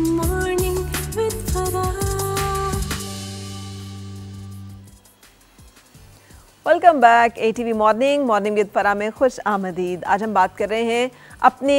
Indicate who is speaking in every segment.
Speaker 1: Morning with Farah.
Speaker 2: Welcome back ATV morning with फरा में खुश आमदीद। आज हम बात कर रहे हैं अपने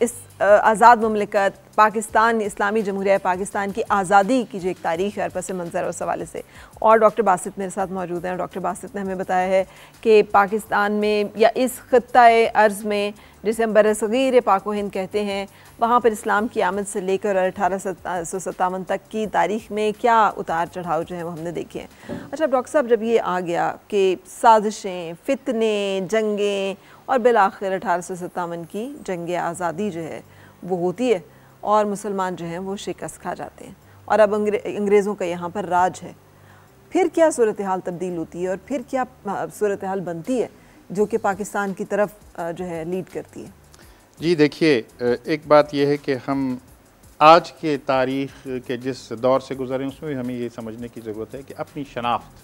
Speaker 2: इस आज़ाद मुमलिकत पाकिस्तान इस्लामी जमहूरिया पाकिस्तान की आज़ादी की जो एक तारीख़ है पस मंज़र और उस हवाले से। और डॉक्टर बासित मेरे साथ मौजूद हैं। डॉक्टर बासित ने हमें बताया है कि पाकिस्तान में या इस ख़ित्ता-ए अर्ज़ में जिसे हम बरसग़ीर पाक व हिंद कहते हैं, वहाँ पर इस्लाम की आमद से लेकर 1857 तक की तारीख़ में क्या उतार चढ़ाव जो है वो हमने देखे हैं। अच्छा डॉक्टर साहब, जब ये आ गया कि साजिशें, फितने, जंगें और बिलाखिर 1857 की जंग आज़ादी जो है वो होती है और मुसलमान जो हैं वो शिकस्त खा जाते हैं और अब अंग्रेज़ों का यहाँ पर राज है, फिर क्या सूरत हाल तब्दील होती है और फिर क्या सूरत हाल बनती है जो कि पाकिस्तान की तरफ जो है लीड करती है?
Speaker 3: जी देखिए, एक बात यह है कि हम आज के तारीख़ के जिस दौर से गुज़रे हैं उसमें भी हमें ये समझने की ज़रूरत है कि अपनी शनाख्त,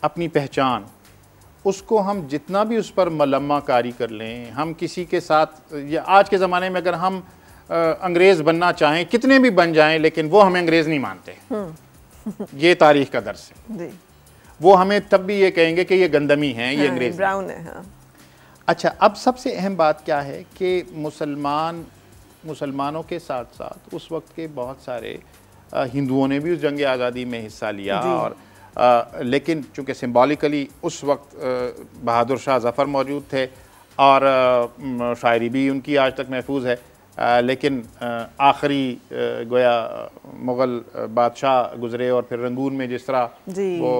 Speaker 3: अपनी पहचान, उसको हम जितना भी उस पर मलम्मा कारी कर लें, हम किसी के साथ या आज के ज़माने में अगर हम अंग्रेज़ बनना चाहें, कितने भी बन जाएं, लेकिन वो हमें अंग्रेज़ नहीं मानते। ये तारीख़ का दर्स है। वो हमें तब भी ये कहेंगे कि ये गंदमी हैं, ये अंग्रेज़
Speaker 2: ब्राउन है। हाँ।
Speaker 3: अच्छा, अब सबसे अहम बात क्या है कि मुसलमानों के साथ साथ उस वक्त के बहुत सारे हिंदुओं ने भी उस जंग आज़ादी में हिस्सा लिया और लेकिन चूँकि सिंबॉलिकली उस वक्त बहादुर शाह ज़फ़र मौजूद थे और शायरी भी उनकी आज तक महफूज है, लेकिन आखिरी गोया मुग़ल बादशाह गुज़रे और फिर रंगून में जिस तरह वो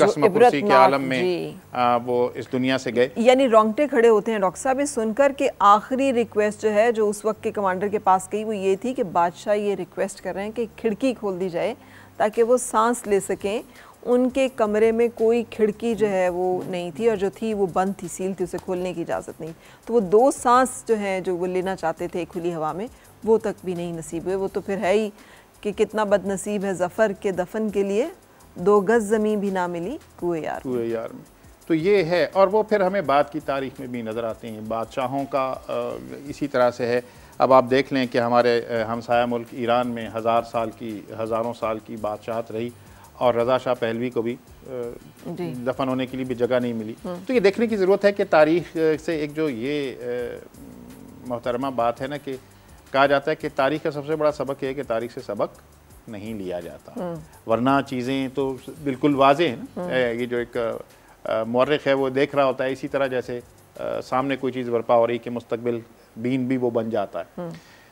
Speaker 3: कसम कुर्सी के आलम में वो इस दुनिया से गए,
Speaker 2: यानी रोंगटे खड़े होते हैं डॉक्टर साहब ये सुनकर कि आखिरी रिक्वेस्ट जो है जो उस वक्त के कमांडर के पास गई वो ये थी कि बादशाह ये रिक्वेस्ट कर रहे हैं कि खिड़की खोल दी जाए ताकि वो सांस ले सकें। उनके कमरे में कोई खिड़की जो है वो नहीं थी और जो थी वो बंद थी, सील थी, उसे खोलने की इजाज़त नहीं। तो वो 2 सांस जो है जो वो लेना चाहते थे खुली हवा में, वो तक भी नहीं नसीब हुए। वो तो फिर है ही कि कितना बदनसीब है ज़फ़र के दफन के लिए 2 गज़ ज़मीन भी ना मिली कुएं यार में।
Speaker 3: तो ये है। और वो फिर हमें बाद की तारीख़ में भी नज़र आते हैं, बादशाहों का इसी तरह से है। अब आप देख लें कि हमारे हमसाया मुल्क ईरान में हज़ारों साल की बादशाहत रही और रज़ा शाह पहलवी को भी दफन होने के लिए भी जगह नहीं मिली। तो ये देखने की ज़रूरत है कि तारीख़ से एक जो ये मोहतरमा बात है ना कि कहा जाता है कि तारीख़ का सबसे बड़ा सबक ये है कि तारीख़ से सबक नहीं लिया जाता, वरना चीज़ें तो बिल्कुल वाज़ेह है ना। ये जो एक मौर्रिख़ है वो देख रहा होता है इसी तरह जैसे सामने कोई चीज़ बर्पा हो रही कि मुस्तकबिल बीन भी वो बन जाता है।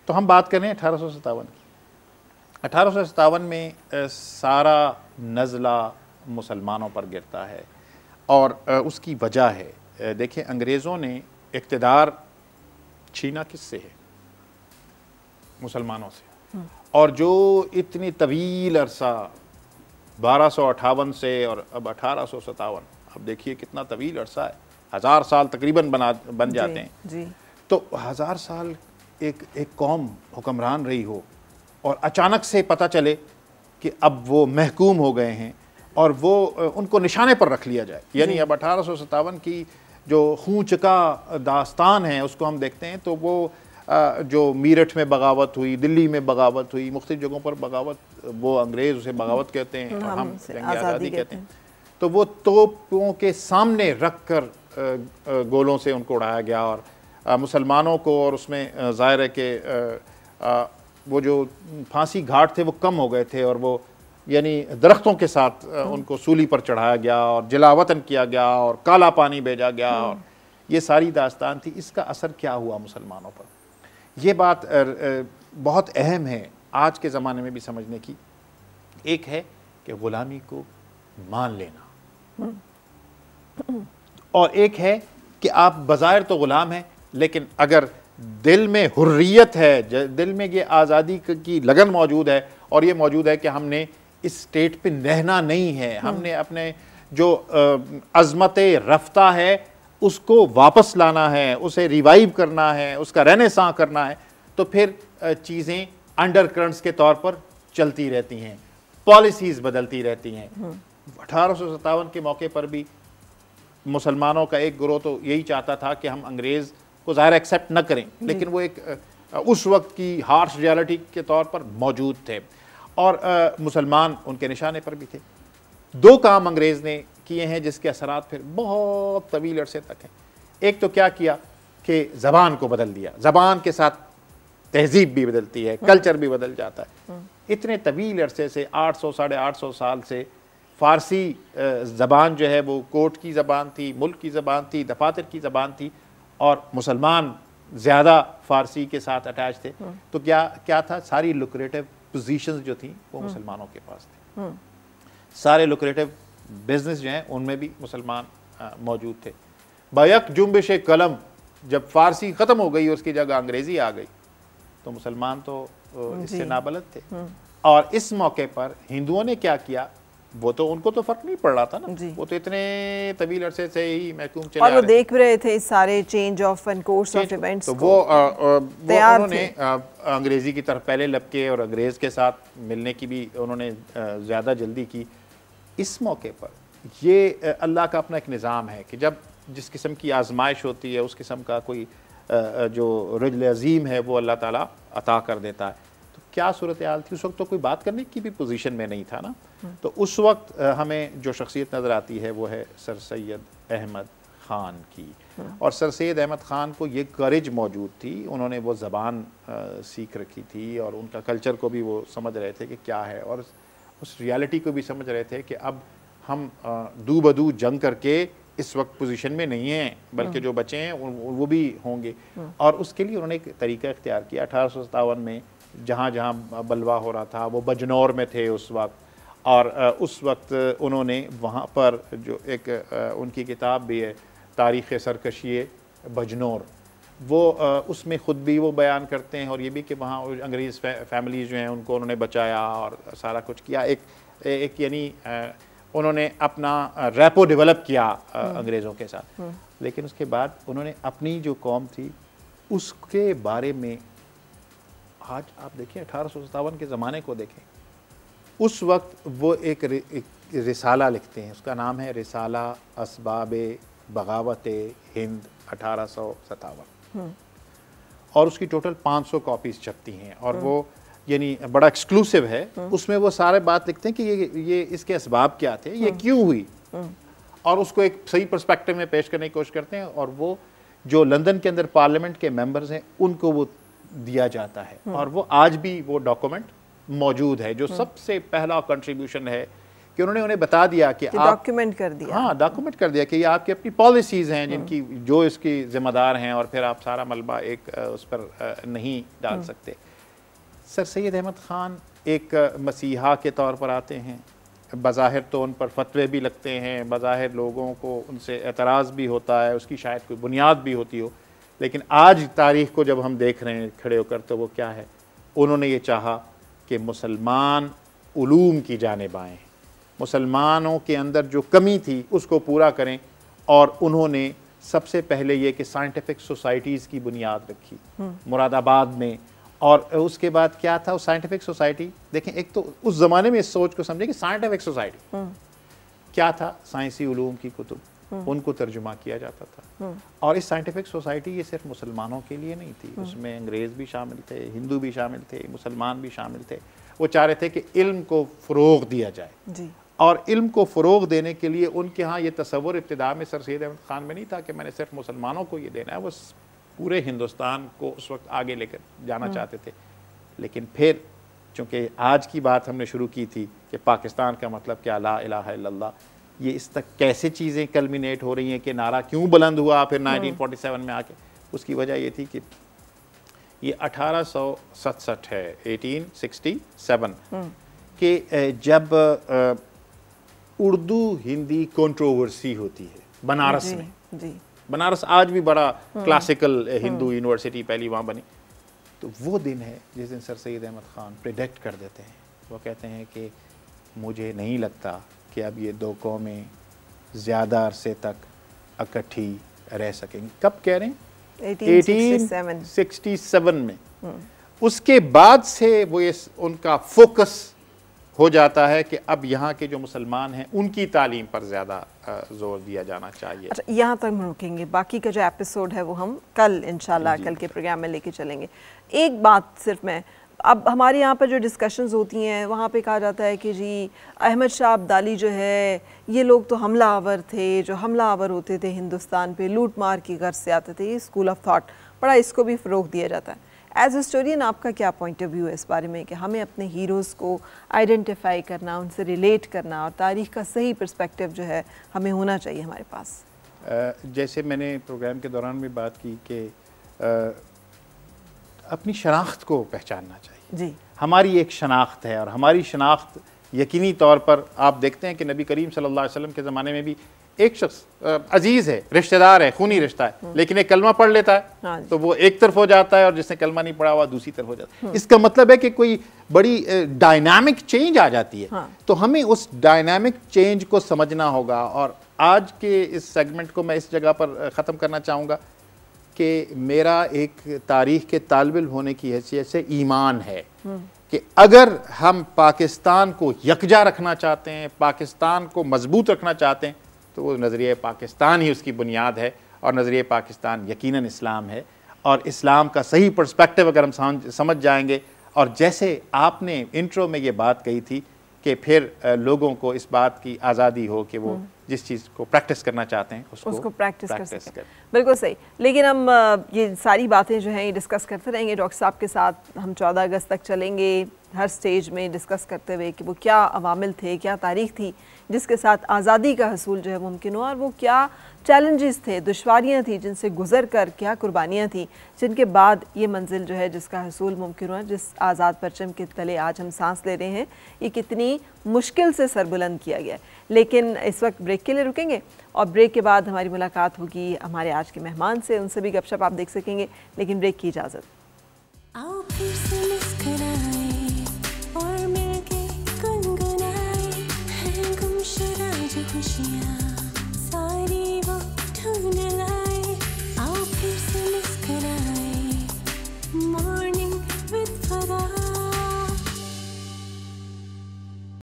Speaker 3: तो हम बात कर रहे हैं 1857 की। 1857 में सारा नज़ला मुसलमानों पर गिरता है और उसकी वजह है, देखिए अंग्रेज़ों ने इक़्तिदार छीना किससे है? मुसलमानों से। और जो इतनी तवील अरसा 1258 से और अब 1857, अब देखिए कितना तवील अरसा है, 1000 साल तकरीबन बन जाते हैं जी। तो 1000 साल एक कौम हुक्मरान रही हो और अचानक से पता चले कि अब वो महकूम हो गए हैं और वो उनको निशाने पर रख लिया जाए। यानी अब 1857 की जो खूंचका दास्तान है उसको हम देखते हैं तो वो जो मीरठ में बगावत हुई, दिल्ली में बगावत हुई, मुख्तलिफ जगहों पर बगावत, वो अंग्रेज़ उसे बगावत कहते हैं और हम जंग आज़ादी कहते हैं। तो वो तोपों के सामने रख कर गोलों से उनको उड़ाया गया और मुसलमानों को, और उसमें ज़ाहिर है कि वो जो फांसी घाट थे वो कम हो गए थे और वो यानी दरख्तों के साथ उनको सूली पर चढ़ाया गया और जलावतन किया गया और काला पानी भेजा गया और ये सारी दास्तान थी। इसका असर क्या हुआ मुसलमानों पर, ये बात बहुत अहम है आज के ज़माने में भी समझने की। एक है कि ग़ुलामी को मान लेना और एक है कि आप बज़ाहिर तो ग़ुलाम हैं लेकिन अगर दिल में हुर्रियत है, दिल में ये आज़ादी की लगन मौजूद है और ये मौजूद है कि हमने इस स्टेट पे रहना नहीं है, हमने अपने जो अज़मत रफ्ता है उसको वापस लाना है, उसे रिवाइव करना है, उसका रेनेसां करना है, तो फिर चीज़ें अंडर करंट्स के तौर पर चलती रहती हैं, पॉलिसीज़ बदलती रहती हैं। 1857 के मौके पर भी मुसलमानों का एक गिरोह तो यही चाहता था कि हम अंग्रेज़ को ज़ाहिर एक्सेप्ट न करें, लेकिन वो एक उस वक्त की हार्श रियलिटी के तौर पर मौजूद थे और मुसलमान उनके निशाने पर भी थे। दो काम अंग्रेज़ ने किए हैं जिसके असरात फिर बहुत तवील अरसे तक हैं। एक तो क्या किया कि ज़बान को बदल दिया, ज़बान के साथ तहजीब भी बदलती है, कल्चर भी बदल जाता है। इतने तवील अरसे से 800 साढ़े 800 साल से फ़ारसी ज़बान जो है वो कोर्ट की ज़बान थी, मुल्क की ज़बान थी, दफातर की ज़बान थी और मुसलमान ज़्यादा फ़ारसी के साथ अटैच थे। तो क्या था, सारी लुक्रेटिव पोजीशंस जो थी वो मुसलमानों के पास थी। सारे लुक्रेटिव बिजनेस जो हैं उनमें भी मुसलमान मौजूद थे। बैक जुम्बिश कलम जब फ़ारसी ख़त्म हो गई और उसकी जगह अंग्रेज़ी आ गई तो मुसलमान तो इससे नाबलद थे। और इस मौके पर हिंदुओं ने क्या किया, वो तो उनको तो फर्क नहीं पड़ रहा था ना, वो तो इतने तवील अरसे से ही महकूम चले
Speaker 2: और वो देख रहे थे इस सारे change of and course of events.
Speaker 3: तो वो उन्होंने अंग्रेज़ी की तरफ पहले लपके और अंग्रेज़ के साथ मिलने की भी उन्होंने ज़्यादा जल्दी की। इस मौके पर ये अल्लाह का अपना एक निज़ाम है कि जब जिस किस्म की आजमाइश होती है उस किस्म का कोई जो रजल अज़ीम है वो अल्लाह ताला अता कर देता है। तो क्या सूरत हाल थी उस वक्त, तो कोई बात करने की भी पोजीशन में नहीं था ना। तो उस वक्त हमें जो शख्सियत नज़र आती है वो है सर सैयद अहमद ख़ान की। और सर सैयद अहमद ख़ान को ये करेज मौजूद थी, उन्होंने वो ज़बान सीख रखी थी और उनका कल्चर को भी वो समझ रहे थे कि क्या है, और उस रियलिटी को भी समझ रहे थे कि अब हम दू बदू जंग करके इस वक्त पोजीशन में नहीं हैं, बल्कि जो बचे हैं वो भी होंगे। और उसके लिए उन्होंने एक तरीका इख्तियार किया। 1857 में जहाँ जहाँ बलवा हो रहा था वो बजनौर में थे उस वक्त, और उस वक्त उन्होंने वहाँ पर जो एक उनकी किताब भी है तारीख़ सरकशी बजनौर, वो उसमें ख़ुद भी वो बयान करते हैं और ये भी कि वहाँ अंग्रेज़ फैमिलीज़ जो हैं उनको उन्होंने बचाया और सारा कुछ किया। एक यानी उन्होंने अपना रैपो डेवलप किया अंग्रेज़ों के साथ। लेकिन उसके बाद उन्होंने अपनी जो कौम थी उसके बारे में, आज आप देखिए 1857 के ज़माने को देखें, उस वक्त वो एक रिसाला लिखते हैं, उसका नाम है रिसाला असबाब बगावत हिंद 1857, और उसकी टोटल 500 कॉपीज़ छपती हैं और वो यानी बड़ा एक्सक्लूसिव है। उसमें वो सारे बात लिखते हैं कि ये इसके असबाब क्या थे, ये क्यों हुई, और उसको एक सही पर्सपेक्टिव में पेश करने की कोशिश करते हैं। और वो जो लंदन के अंदर पार्लियामेंट के मेंबर्स हैं उनको वो दिया जाता है और वो आज भी वो डॉक्यूमेंट मौजूद है, जो सबसे पहला कंट्रीब्यूशन है कि उन्होंने उन्हें बता दिया कि आप
Speaker 2: डॉक्यूमेंट कर दिया।
Speaker 3: हाँ, डॉक्यूमेंट कर दिया कि ये आपकी अपनी पॉलिसीज़ हैं जिनकी जो इसकी जिम्मेदार हैं, और फिर आप सारा मलबा एक उस पर नहीं डाल सकते। सर सैयद अहमद ख़ान एक मसीहा के तौर पर आते हैं, बज़ाहिर तो उन पर फतवे भी लगते हैं, बज़ाहिर लोगों को उनसे एतराज़ भी होता है, उसकी शायद कोई बुनियाद भी होती हो, लेकिन आज तारीख़ को जब हम देख रहे हैं खड़े होकर तो वो क्या है, उन्होंने ये चाहा कि मुसलमान उलूम की जानिब आएँ, मुसलमानों के अंदर जो कमी थी उसको पूरा करें। और उन्होंने सबसे पहले ये कि साइंटिफिक सोसाइटीज़ की बुनियाद रखी मुरादाबाद में। और उसके बाद क्या था, उस साइंटिफिक सोसाइटी, देखें एक तो उस ज़माने में इस सोच को समझें कि साइंटिफिक सोसाइटी क्या था, साइंसी उलूम की कुतुब उनको तर्जुमा किया जाता था। और इस साइंटिफिक सोसाइटी ये सिर्फ मुसलमानों के लिए नहीं थी, उसमें अंग्रेज़ भी शामिल थे, हिंदू भी शामिल थे, मुसलमान भी शामिल थे। वो चाह रहे थे कि इल्म को फ़रोग़ दिया जाए जी। और इल्म को फ़रोग़ देने के लिए उनके यहाँ ये तसव्वुर इब्तिदा में सर सैयद अहमद ख़ान में नहीं था कि मैंने सिर्फ मुसलमानों को ये देना है, वो पूरे हिंदुस्तान को उस वक्त आगे लेकर जाना चाहते थे। लेकिन फिर चूँकि आज की बात हमने शुरू की थी कि पाकिस्तान का मतलब क्या, ला इलाहा इल्लल्लाह, ये इस तक कैसे चीज़ें कल्मिनेट हो रही हैं कि नारा क्यों बुलंद हुआ फिर 1947 में आके, उसकी वजह ये थी कि ये 1867 है, 1867 कि जब उर्दू हिंदी कंट्रोवर्सी होती है बनारस में जी। बनारस आज भी बड़ा क्लासिकल हिंदू यूनिवर्सिटी पहली वहाँ बनी, तो वो दिन है जिस दिन सर सैयद अहमद ख़ान प्रेडिक्ट कर देते हैं। वो कहते हैं कि मुझे नहीं लगता कि अब ये दो कौमें ज़्यादा अरसे तक इकट्ठी रह सकेंगी। कब कह रहे हैं? 1867 में। उसके बाद से वो ये उनका फोकस हो जाता है कि अब यहाँ के जो मुसलमान हैं उनकी तालीम पर ज़्यादा ज़ोर दिया जाना चाहिए।
Speaker 2: अच्छा, यहाँ तक हम रुकेंगे, बाकी का जो एपिसोड है वो हम कल इंशाल्लाह कल के प्रोग्राम में लेके चलेंगे। एक बात सिर्फ मैं, अब हमारे यहाँ पर जो डिस्कशंस होती हैं वहाँ पे कहा जाता है कि जी अहमद शाह अब्दाली जो है ये लोग तो हमला आवर थे, जो हमला आवर होते थे हिंदुस्तान पे, लूट मार की गर्ज से आते थे, ये स्कूल ऑफ थॉट बड़ा इसको भी फ़रोग़ दिया जाता है। एज हिस्टोरियन आपका क्या पॉइंट ऑफ व्यू है इस बारे में कि हमें अपने हीरोज़ को आइडेंटिफाई करना, उनसे रिलेट करना और तारीख़ का सही पर्सपेक्टिव जो है हमें होना चाहिए हमारे पास?
Speaker 3: जैसे मैंने प्रोग्राम के दौरान भी बात की कि अपनी शनाख्त को पहचानना चाहिए
Speaker 2: जी।
Speaker 3: हमारी एक शनाख्त है और हमारी शनाख्त यकीनी तौर पर आप देखते हैं कि नबी करीम सल्लल्लाहु अलैहि वसल्लम के ज़माने में भी एक शख्स अजीज़ है, रिश्तेदार है, खूनी रिश्ता है, लेकिन एक कलमा पढ़ लेता है तो वो एक तरफ हो जाता है और जिसने कलमा नहीं पढ़ा हुआ दूसरी तरफ हो जाता है। इसका मतलब है कि कोई बड़ी डायनामिक चेंज आ जाती है। तो हमें उस डायनामिक चेंज को समझना होगा। और आज के इस सेगमेंट को मैं इस जगह पर ख़त्म करना चाहूँगा कि मेरा एक तारीख़ के तालिब इल्म होने की हैसियत से ईमान है कि अगर हम पाकिस्तान को यकजा रखना चाहते हैं, पाकिस्तान को मजबूत रखना चाहते हैं, तो वो नज़रिया पाकिस्तान ही उसकी बुनियाद है। और नज़रिया पाकिस्तान यकीनन इस्लाम है। और इस्लाम का सही पर्सपेक्टिव अगर हम समझ जाएंगे, और जैसे आपने इंट्रो में ये बात कही थी कि फिर लोगों को इस बात की आज़ादी हो कि वो जिस चीज़ को प्रैक्टिस करना चाहते हैं उसको प्रैक्टिस कर सकें।
Speaker 2: बिल्कुल सही। लेकिन हम ये सारी बातें जो हैं ये डिस्कस करते रहेंगे डॉक्टर साहब के साथ। हम 14 अगस्त तक चलेंगे हर स्टेज में डिस्कस करते हुए कि वो क्या अवामिल थे, क्या तारीख़ थी जिसके साथ आज़ादी का हसूल जो है मुमकिन हुआ, और वो क्या चैलेंजेस थे, दुश्वारियाँ थी जिनसे गुजर कर क्या कुर्बानियाँ थी जिनके बाद ये मंजिल जो है जिसका हसूल मुमकिन हुआ, जिस आज़ाद परचम के तले आज हम सांस ले रहे हैं, ये कितनी मुश्किल से सरबुलंद किया गया है। लेकिन इस वक्त ब्रेक के लिए रुकेंगे और ब्रेक के बाद हमारी मुलाकात होगी हमारे आज के मेहमान से, उनसे भी गपशप आप देख सकेंगे। लेकिन ब्रेक की इजाज़त।
Speaker 1: आओ फिर से मुस्कुराए और मिलके गुनगुनाए, है गुमशुदा जो खुशी